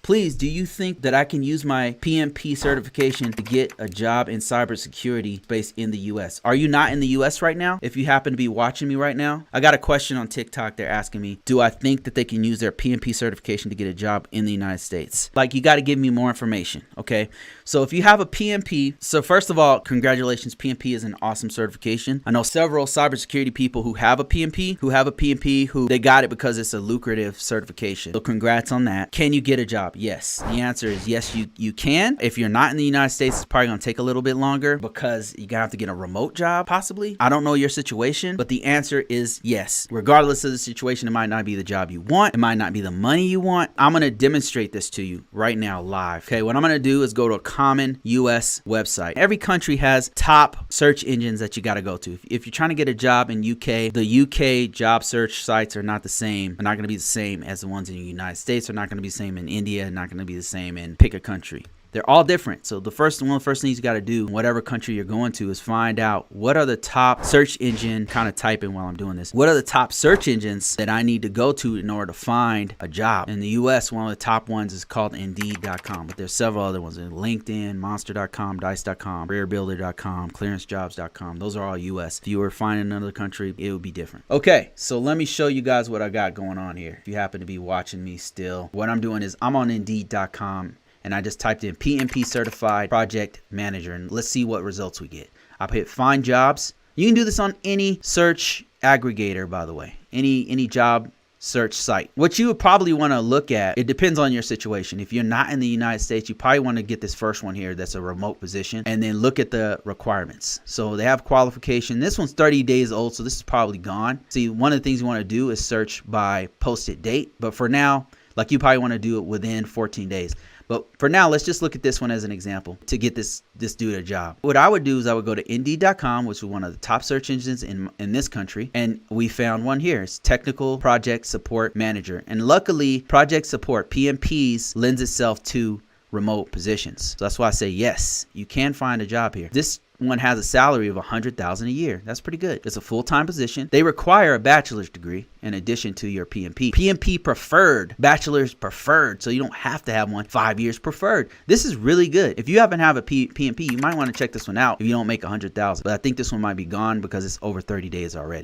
Please, do you think that I can use my PMP certification to get a job in cybersecurity space in the US? Are you not in the US right now? If you happen to be watching me right now, I got a question on TikTok. They're asking me, do I think that they can use their PMP certification to get a job in the United States? Like, you got to give me more information, okay? So if you have a PMP, so first of all, congratulations, PMP is an awesome certification. I know several cybersecurity people who have a PMP, who they got it because it's a lucrative certification. So congrats on that. Can you get a job? Yes. The answer is yes, you can. If you're not in the United States, it's probably going to take a little bit longer because you're going to have to get a remote job, possibly. I don't know your situation, but the answer is yes. Regardless of the situation, it might not be the job you want. It might not be the money you want. I'm going to demonstrate this to you right now live. Okay, what I'm going to do is go to a common US website. Every country has top search engines that you got to go to. If you're trying to get a job in UK, the UK job search sites are not the same. They're not going to be the same as the ones in the United States. They're not going to be the same in India. Not going to be the same in pick a country. They're all different. So one of the first things you got to do in whatever country you're going to is find out what are the top search engine, kind of type in while I'm doing this. What are the top search engines that I need to go to in order to find a job? In the US, one of the top ones is called Indeed.com, but there's several other ones. LinkedIn, Monster.com, Dice.com, CareerBuilder.com, ClearanceJobs.com. Those are all US. If you were finding another country, it would be different. Okay, so let me show you guys what I got going on here. If you happen to be watching me still, what I'm doing is I'm on Indeed.com. And I just typed in PMP certified project manager, and let's see what results we get. I hit find jobs. You can do this on any search aggregator, by the way, any job search site. What you would probably want to look at, it depends on your situation. If you're not in the United States, you probably want to get this first one here that's a remote position, and then look at the requirements. So they have qualification. This one's 30 days old, so this is probably gone. See, one of the things you want to do is search by posted date, but for now, like, you probably want to do it within 14 days. But for now, let's just look at this one as an example to get this dude a job. What I would do is I would go to Indeed.com, which is one of the top search engines in this country. And we found one here. It's Technical Project Support Manager. And luckily, project support, PMPs, lends itself to remote positions. So that's why I say yes, you can find a job here. This one has a salary of $100,000 a year. That's pretty good. It's a full-time position. They require a bachelor's degree in addition to your PMP. PMP preferred, bachelor's preferred, so you don't have to have one. 5 years preferred. This is really good. If you happen to have a PMP, you might want to check this one out if you don't make $100,000. But I think this one might be gone because it's over 30 days already.